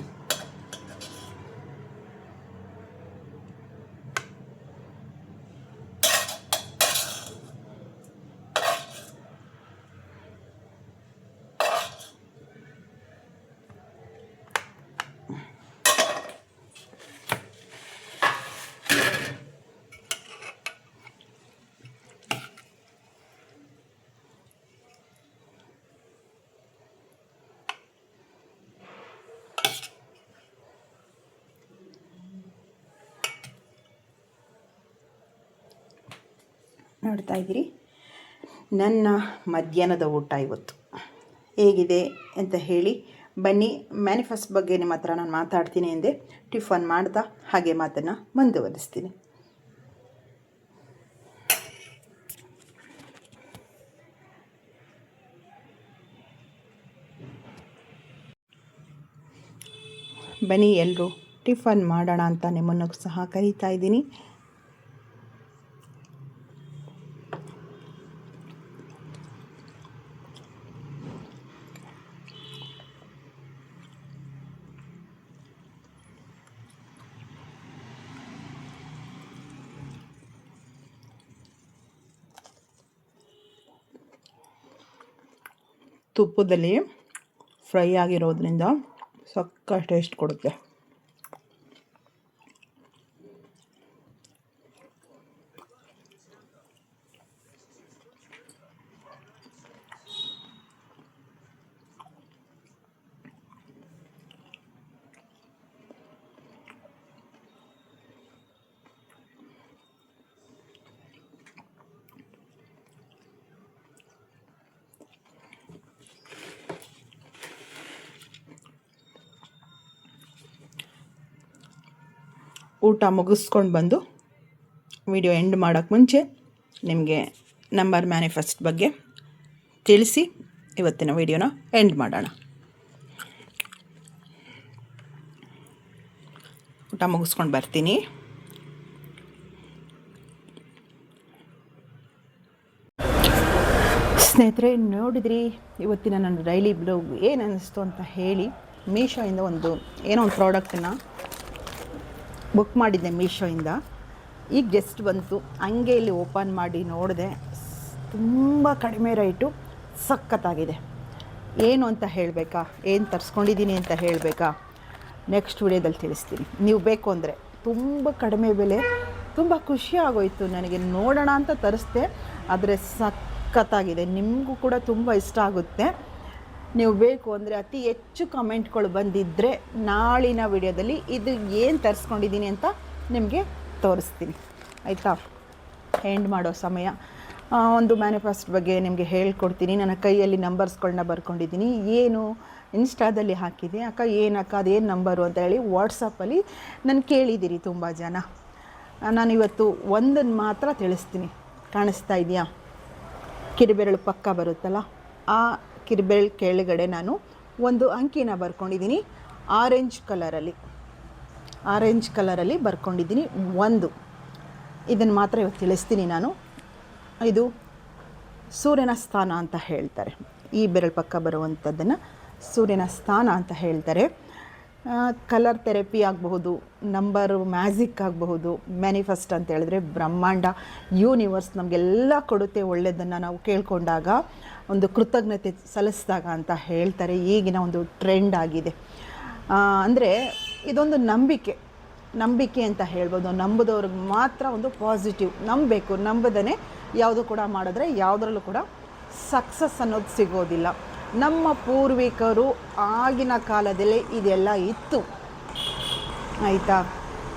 ನೋಡ್ತಾ ಇದ್ದೀರಿ ನನ್ನ ಮಧ್ಯಾಹ್ನದ ಊಟ ಇವತ್ತು ಹೇಗಿದೆ ಅಂತ ಹೇಳಿ. ಬನ್ನಿ ಮ್ಯಾನಿಫೆಸ್ಟ್ ಬಗ್ಗೆ ನಿಮ್ಮ ಹತ್ರ ನಾನು ಮಾತಾಡ್ತೀನಿ ಎಂದೆ. ಟಿಫನ್ ಮಾಡ್ತಾ ಹಾಗೆ ಮಾತನ್ನು ಮುಂದುವರಿಸ್ತೀನಿ. ಬನ್ನಿ ಎಲ್ಲರೂ ಟಿಫನ್ ಮಾಡೋಣ ಅಂತ ನಿಮ್ಮನ್ನು ಸಹ ಕರೀತಾ ಇದ್ದೀನಿ. ತುಪ್ಪದಲ್ಲಿ ಫ್ರೈ ಆಗಿರೋದ್ರಿಂದ ಸಕ್ಕ ಟೇಸ್ಟ್ ಕೊಡುತ್ತೆ. ಊಟ ಮುಗಿಸ್ಕೊಂಡು ಬಂದು ವಿಡಿಯೋ ಎಂಡ್ ಮಾಡೋಕ್ಕೆ ಮುಂಚೆ ನಿಮಗೆ ನಂಬರ್ ಮ್ಯಾನಿಫೆಸ್ಟ್ ಬಗ್ಗೆ ತಿಳಿಸಿ ಇವತ್ತಿನ ವಿಡಿಯೋನ ಎಂಡ್ ಮಾಡೋಣ. ಊಟ ಮುಗಿಸ್ಕೊಂಡು ಬರ್ತೀನಿ. ಸ್ನೇಹಿತರೆ, ನೋಡಿದ್ರಿ ಇವತ್ತಿನ ನನ್ನ ಡೈಲಿ ಬ್ಲಾಗ್ ಏನು ಅನ್ನಿಸ್ತು ಅಂತ ಹೇಳಿ. ಮೀಶೋಯಿಂದ ಒಂದು ಪ್ರಾಡಕ್ಟನ್ನು ಬುಕ್ ಮಾಡಿದ್ದೆ ಮೀಶೋಯಿಂದ. ಈಗ ಜಸ್ಟ್ ಬಂತು, ಹಂಗೆ ಇಲ್ಲಿ ಓಪನ್ ಮಾಡಿ ನೋಡಿದೆ. ತುಂಬ ಕಡಿಮೆ ರೇಟು, ಸಖತ್ತಾಗಿದೆ. ಏನು ಅಂತ ಹೇಳಬೇಕಾ, ಏನು ತರಿಸ್ಕೊಂಡಿದ್ದೀನಿ ಅಂತ ಹೇಳಬೇಕಾ, ನೆಕ್ಸ್ಟ್ ವಿಡಿಯೋದಲ್ಲಿ ತಿಳಿಸ್ತೀನಿ. ನೀವು ಬೇಕು ಅಂದರೆ ತುಂಬ ಕಡಿಮೆ ಬೆಲೆ, ತುಂಬ ಖುಷಿ ಆಗೋಯಿತು ನನಗೆ. ನೋಡೋಣ ಅಂತ ತರಿಸ್ದೆ, ಆದರೆ ಸಖತ್ತಾಗಿದೆ. ನಿಮಗೂ ಕೂಡ ತುಂಬ ಇಷ್ಟ ಆಗುತ್ತೆ. ನೀವು ಬೇಕು ಅಂದರೆ ಅತಿ ಹೆಚ್ಚು ಕಮೆಂಟ್ಗಳು ಬಂದಿದ್ದರೆ ನಾಳಿನ ವಿಡಿಯೋದಲ್ಲಿ ಇದು ಏನು ತರಿಸ್ಕೊಂಡಿದ್ದೀನಿ ಅಂತ ನಿಮಗೆ ತೋರಿಸ್ತೀನಿ, ಆಯಿತಾ? ಎಂಡ್ ಮಾಡೋ ಸಮಯ. ಒಂದು ಮ್ಯಾನಿಫೆಸ್ಟ್ ಬಗ್ಗೆ ನಿಮಗೆ ಹೇಳ್ಕೊಡ್ತೀನಿ. ನನ್ನ ಕೈಯಲ್ಲಿ ನಂಬರ್ಸ್ಗಳನ್ನ ಬರ್ಕೊಂಡಿದ್ದೀನಿ. ಏನು ಇನ್ಸ್ಟಾದಲ್ಲಿ ಹಾಕಿದೆ, ಅಕ್ಕ ಏನಕ್ಕ ಅದೇನು ನಂಬರು ಅಂತ ಹೇಳಿ ವಾಟ್ಸಪ್ಪಲ್ಲಿ ನಾನು ಕೇಳಿದ್ದೀರಿ ತುಂಬ ಜನ. ನಾನಿವತ್ತು ಒಂದನ್ನು ಮಾತ್ರ ತಿಳಿಸ್ತೀನಿ. ಕಾಣಿಸ್ತಾ ಇದೆಯಾ? ಕಿರುಬೆರಳು ಪಕ್ಕ ಬರುತ್ತಲ್ಲ, ಆ ಕಿರುಬೆರಳು ಕೆಳಗಡೆ ನಾನು ಒಂದು ಅಂಕಿನ ಬರ್ಕೊಂಡಿದ್ದೀನಿ. ಆರೆಂಜ್ ಕಲರಲ್ಲಿ ಬರ್ಕೊಂಡಿದ್ದೀನಿ. ಇದನ್ನು ಮಾತ್ರ ಇವತ್ತು ತಿಳಿಸ್ತೀನಿ ನಾನು. ಇದು ಸೂರ್ಯನ ಸ್ಥಾನ ಅಂತ ಹೇಳ್ತಾರೆ. ಈ ಬೆರಳು ಪಕ್ಕ ಬರುವಂಥದ್ದನ್ನು ಸೂರ್ಯನ ಸ್ಥಾನ ಅಂತ ಹೇಳ್ತಾರೆ. ಕಲರ್ ಥೆರಪಿ ಆಗಬಹುದು, ನಂಬರು ಮ್ಯಾಜಿಕ್ ಆಗಬಹುದು. ಮ್ಯಾನಿಫೆಸ್ಟ್ ಅಂತ ಹೇಳಿದ್ರೆ ಬ್ರಹ್ಮಾಂಡ, ಯೂನಿವರ್ಸ್ ನಮಗೆಲ್ಲ ಕೊಡುತ್ತೆ ಒಳ್ಳೆಯದನ್ನು ನಾವು ಕೇಳಿಕೊಂಡಾಗ, ಒಂದು ಕೃತಜ್ಞತೆ ಸಲ್ಲಿಸಿದಾಗ ಅಂತ ಹೇಳ್ತಾರೆ. ಈಗಿನ ಒಂದು ಟ್ರೆಂಡ್ ಆಗಿದೆ. ಅಂದರೆ ಇದೊಂದು ನಂಬಿಕೆ ಅಂತ ಹೇಳ್ಬೋದು. ನಂಬುದವ್ರಿಗೆ ಮಾತ್ರ ಒಂದು ಪಾಸಿಟಿವ್ ನಂಬಬೇಕು. ನಂಬದೇ ಯಾವುದು ಕೂಡ ಮಾಡಿದ್ರೆ ಯಾವುದರಲ್ಲೂ ಕೂಡ ಸಕ್ಸಸ್ ಅನ್ನೋದು ಸಿಗೋದಿಲ್ಲ. ನಮ್ಮ ಪೂರ್ವಿಕರು ಆಗಿನ ಕಾಲದಲ್ಲೇ ಇದೆಲ್ಲ ಇತ್ತು, ಆಯಿತಾ?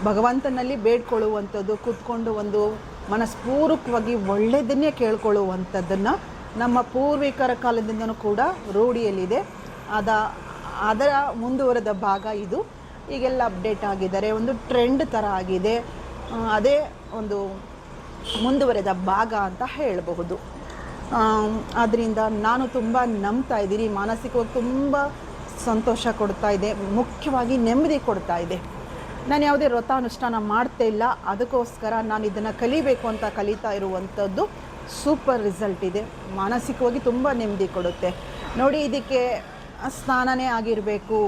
ಭಗವಂತನಲ್ಲಿ ಬೇಡ್ಕೊಳ್ಳುವಂಥದ್ದು, ಕೂತ್ಕೊಂಡು ಒಂದು ಮನಸ್ಪೂರ್ವಕವಾಗಿ ಒಳ್ಳೆಯದನ್ನೇ ಕೇಳ್ಕೊಳ್ಳುವಂಥದ್ದನ್ನು ನಮ್ಮ ಪೂರ್ವಿಕರ ಕಾಲದಿಂದನೂ ಕೂಡ ರೂಢಿಯಲ್ಲಿದೆ. ಅದರ ಮುಂದುವರೆದ ಭಾಗ ಇದು. ಈಗೆಲ್ಲ ಅಪ್ಡೇಟ್ ಆಗಿದ್ದಾರೆ, ಒಂದು ಟ್ರೆಂಡ್ ಥರ ಆಗಿದೆ. ಅದೇ ಒಂದು ಮುಂದುವರೆದ ಭಾಗ ಅಂತ ಹೇಳಬಹುದು. ಆದ್ದರಿಂದ ನಾನು ತುಂಬ ನಂಬ್ತಾ ಇದ್ದೀನಿ. ಮಾನಸಿಕವಾಗಿ ತುಂಬ ಸಂತೋಷ ಕೊಡ್ತಾ ಇದೆ, ಮುಖ್ಯವಾಗಿ ನೆಮ್ಮದಿ ಕೊಡ್ತಾ ಇದೆ. ನಾನು ಯಾವುದೇ ವ್ರತ ಅನುಷ್ಠಾನ ಮಾಡ್ತಾ ಇಲ್ಲ, ಅದಕ್ಕೋಸ್ಕರ ನಾನು ಇದನ್ನು ಕಲಿಬೇಕು ಅಂತ ಕಲಿತಾ ಇರುವಂಥದ್ದು. ಸೂಪರ್ ರಿಸಲ್ಟ್ ಇದೆ. ಮಾನಸಿಕವಾಗಿ ತುಂಬ ನೆಮ್ಮದಿ ಕೊಡುತ್ತೆ. ನೋಡಿ, ಇದಕ್ಕೆ ಸ್ನಾನನೇ ಆಗಿರಬೇಕು,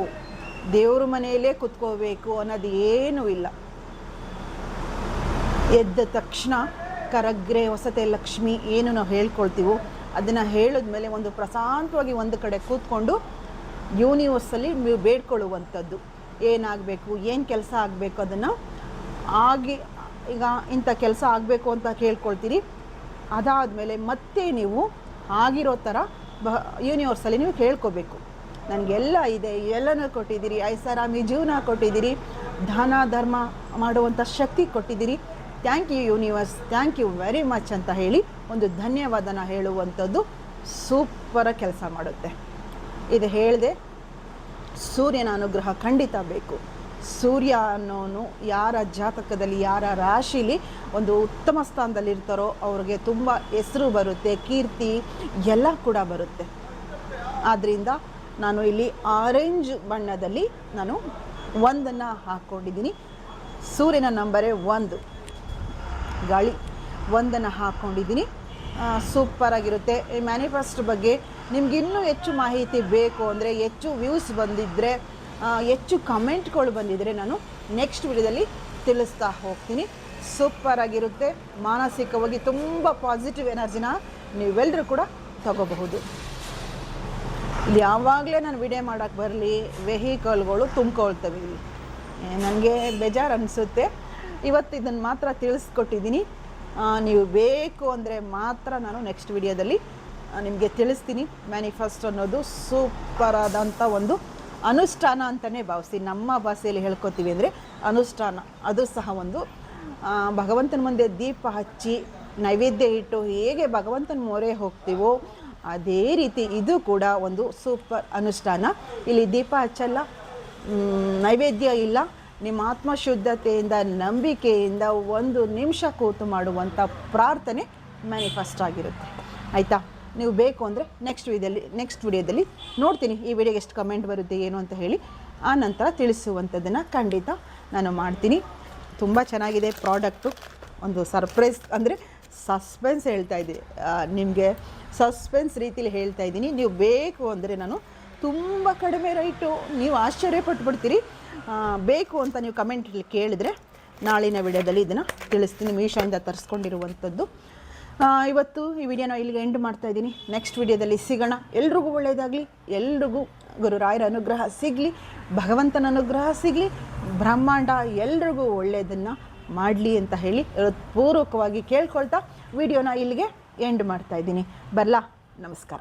ದೇವ್ರ ಮನೆಯಲ್ಲೇ ಕುತ್ಕೋಬೇಕು ಅನ್ನೋದು ಏನೂ ಇಲ್ಲ. ಎದ್ದ ತಕ್ಷಣ ಕರಗ್ರೆ ಹೊಸತೆ ಲಕ್ಷ್ಮಿ ಏನು ನಾವು ಹೇಳ್ಕೊಳ್ತೀವೋ ಅದನ್ನು ಹೇಳಿದ್ಮೇಲೆ ಒಂದು ಪ್ರಶಾಂತವಾಗಿ ಒಂದು ಕಡೆ ಕೂತ್ಕೊಂಡು ಯೂನಿವರ್ಸಲ್ಲಿ ನೀವು ಬೇಡ್ಕೊಳ್ಳುವಂಥದ್ದು. ಏನಾಗಬೇಕು, ಏನು ಕೆಲಸ ಆಗಬೇಕು, ಅದನ್ನು ಈಗ ಇಂಥ ಕೆಲಸ ಆಗಬೇಕು ಅಂತ ಕೇಳ್ಕೊಳ್ತೀರಿ. ಅದಾದಮೇಲೆ ಮತ್ತೆ ನೀವು ಆಗಿರೋ ಥರ ಯೂನಿವರ್ಸಲ್ಲಿ ನೀವು ಕೇಳ್ಕೋಬೇಕು. ನನಗೆಲ್ಲ ಇದೆ, ಎಲ್ಲನೂ ಕೊಟ್ಟಿದ್ದೀರಿ, ಐಷಾರಾಮಿ ಜೀವನ ಕೊಟ್ಟಿದ್ದೀರಿ, ದಾನ ಧರ್ಮ ಮಾಡುವಂಥ ಶಕ್ತಿ ಕೊಟ್ಟಿದ್ದೀರಿ, thank you universe, thank you very much ಅಂತ ಹೇಳಿ ಒಂದು ಧನ್ಯವಾದನ ಹೇಳುವಂಥದ್ದು ಸೂಪರ ಕೆಲಸ ಮಾಡುತ್ತೆ. ಇದು ಹೇಳಿದೆ, ಸೂರ್ಯನ ಅನುಗ್ರಹ ಖಂಡಿತ ಬೇಕು. ಸೂರ್ಯ ಅನ್ನೋನು ಯಾರ ಜಾತಕದಲ್ಲಿ, ಯಾರ ರಾಶಿಲಿ ಒಂದು ಉತ್ತಮ ಸ್ಥಾನದಲ್ಲಿ ಇರ್ತಾರೋ ಅವ್ರಿಗೆ ತುಂಬ ಹೆಸರು ಬರುತ್ತೆ, ಕೀರ್ತಿ ಎಲ್ಲ ಕೂಡ ಬರುತ್ತೆ. ಆದ್ದರಿಂದ ನಾನು ಇಲ್ಲಿ ಆರೆಂಜ್ ಬಣ್ಣದಲ್ಲಿ ನಾನು ಒಂದನ್ನು ಹಾಕ್ಕೊಂಡಿದ್ದೀನಿ. ಸೂರ್ಯನ ನಂಬರೇ 1, ಗಾಳಿ 1ಅನ್ನು ಹಾಕ್ಕೊಂಡಿದ್ದೀನಿ. ಸೂಪರಾಗಿರುತ್ತೆ. ಈ ಮ್ಯಾನಿಫೆಸ್ಟ್ ಬಗ್ಗೆ ನಿಮ್ಗೆ ಇನ್ನೂ ಹೆಚ್ಚು ಮಾಹಿತಿ ಬೇಕು ಅಂದರೆ, ಹೆಚ್ಚು ವ್ಯೂಸ್ ಬಂದಿದ್ದರೆ, ಹೆಚ್ಚು ಕಮೆಂಟ್ಗಳು ಬಂದಿದ್ದರೆ ನಾನು ನೆಕ್ಸ್ಟ್ ವಿಡಿಯೋದಲ್ಲಿ ತಿಳಿಸ್ತಾ ಹೋಗ್ತೀನಿ. ಸೂಪರಾಗಿರುತ್ತೆ. ಮಾನಸಿಕವಾಗಿ ತುಂಬ ಪಾಸಿಟಿವ್ ಎನರ್ಜಿನ ನೀವೆಲ್ಲರೂ ಕೂಡ ತಗೋಬಹುದು. ಯಾವಾಗಲೇ ನಾನು ವಿಡಿಯೋ ಮಾಡೋಕ್ಕೆ ಬರಲಿ, ವೆಹಿಕಲ್ಗಳು ತುಂಬ್ಕೊಳ್ತವೆ. ಇಲ್ಲಿ ನನಗೆ ಬೇಜಾರು ಅನಿಸುತ್ತೆ. ಇವತ್ತು ಇದನ್ನು ಮಾತ್ರ ತಿಳಿಸ್ಕೊಟ್ಟಿದ್ದೀನಿ. ನೀವು ಬೇಕು ಅಂದರೆ ಮಾತ್ರ ನಾನು ನೆಕ್ಸ್ಟ್ ವಿಡಿಯೋದಲ್ಲಿ ನಿಮಗೆ ತಿಳಿಸ್ತೀನಿ. ಮ್ಯಾನಿಫೆಸ್ಟ್ ಅನ್ನೋದು ಸೂಪರಾದಂಥ ಒಂದು ಅನುಷ್ಠಾನ ಅಂತಲೇ ಭಾವಿಸಿ. ನಮ್ಮ ಭಾಷೆಯಲ್ಲಿ ಹೇಳ್ಕೊತೀವಿ ಅಂದರೆ ಅನುಷ್ಠಾನ. ಅದು ಸಹ ಒಂದು ಭಗವಂತನ ಮುಂದೆ ದೀಪ ಹಚ್ಚಿ ನೈವೇದ್ಯ ಇಟ್ಟು ಹೇಗೆ ಭಗವಂತನ ಮೊರೆ ಹೋಗ್ತೀವೋ ಅದೇ ರೀತಿ ಇದು ಕೂಡ ಒಂದು ಸೂಪರ್ ಅನುಷ್ಠಾನ. ಇಲ್ಲಿ ದೀಪ ಹಚ್ಚಲ್ಲ, ನೈವೇದ್ಯ ಇಲ್ಲ, ನಿಮ್ಮ ಆತ್ಮಶುದ್ಧತೆಯಿಂದ ನಂಬಿಕೆಯಿಂದ ಒಂದು ನಿಮಿಷ ಕೂತು ಮಾಡುವಂಥ ಪ್ರಾರ್ಥನೆ ಮ್ಯಾನಿಫೆಸ್ಟ್ ಆಗಿರುತ್ತೆ. ಆಯಿತಾ? ನೀವು ಬೇಕು ಅಂದರೆ ನೆಕ್ಸ್ಟ್ ವಿಡಿಯೋದಲ್ಲಿ ನೋಡ್ತೀನಿ ಈ ವಿಡಿಯೋಗೆ ಎಷ್ಟು ಕಮೆಂಟ್ ಬರುತ್ತೆ ಏನು ಅಂತ ಹೇಳಿ, ಆ ನಂತರ ತಿಳಿಸುವಂಥದ್ದನ್ನು ಖಂಡಿತ ನಾನು ಮಾಡ್ತೀನಿ. ತುಂಬ ಚೆನ್ನಾಗಿದೆ ಪ್ರಾಡಕ್ಟು. ಒಂದು ಸರ್ಪ್ರೈಸ್ ಅಂದರೆ ಸಸ್ಪೆನ್ಸ್ ಹೇಳ್ತಾ ಇದ್ದೀನಿ, ನಿಮಗೆ ಸಸ್ಪೆನ್ಸ್ ರೀತಿಯಲ್ಲಿ ಹೇಳ್ತಾ ಇದ್ದೀನಿ. ನೀವು ಬೇಕು ಅಂದರೆ ನಾನು ತುಂಬ ಕಡಿಮೆ ರೈಟು, ನೀವು ಆಶ್ಚರ್ಯಪಟ್ಬಿಡ್ತೀರಿ. ಬೇಕು ಅಂತ ನೀವು ಕಮೆಂಟಲ್ಲಿ ಕೇಳಿದರೆ ನಾಳಿನ ವಿಡಿಯೋದಲ್ಲಿ ಇದನ್ನು ತಿಳಿಸ್ತೀನಿ. ಮೀಶೋಯಿಂದ ತರಿಸ್ಕೊಂಡಿರುವಂಥದ್ದು. ಇವತ್ತು ಈ ವಿಡಿಯೋನ ಇಲ್ಲಿಗೆ ಎಂಡ್ ಮಾಡ್ತಾಯಿದ್ದೀನಿ. ನೆಕ್ಸ್ಟ್ ವಿಡಿಯೋದಲ್ಲಿ ಸಿಗೋಣ. ಎಲ್ರಿಗೂ ಒಳ್ಳೆಯದಾಗಲಿ, ಎಲ್ರಿಗೂ ಗುರುರಾಯರ ಅನುಗ್ರಹ ಸಿಗಲಿ, ಭಗವಂತನ ಅನುಗ್ರಹ ಸಿಗಲಿ, ಬ್ರಹ್ಮಾಂಡ ಎಲ್ರಿಗೂ ಒಳ್ಳೆಯದನ್ನು ಮಾಡಲಿ ಅಂತ ಹೇಳಿ ಪೂರ್ವಕವಾಗಿ ಕೇಳ್ಕೊಳ್ತಾ ವಿಡಿಯೋನ ಇಲ್ಲಿಗೆ ಎಂಡ್ ಮಾಡ್ತಾಯಿದ್ದೀನಿ. ಬರಲಾ? ನಮಸ್ಕಾರ.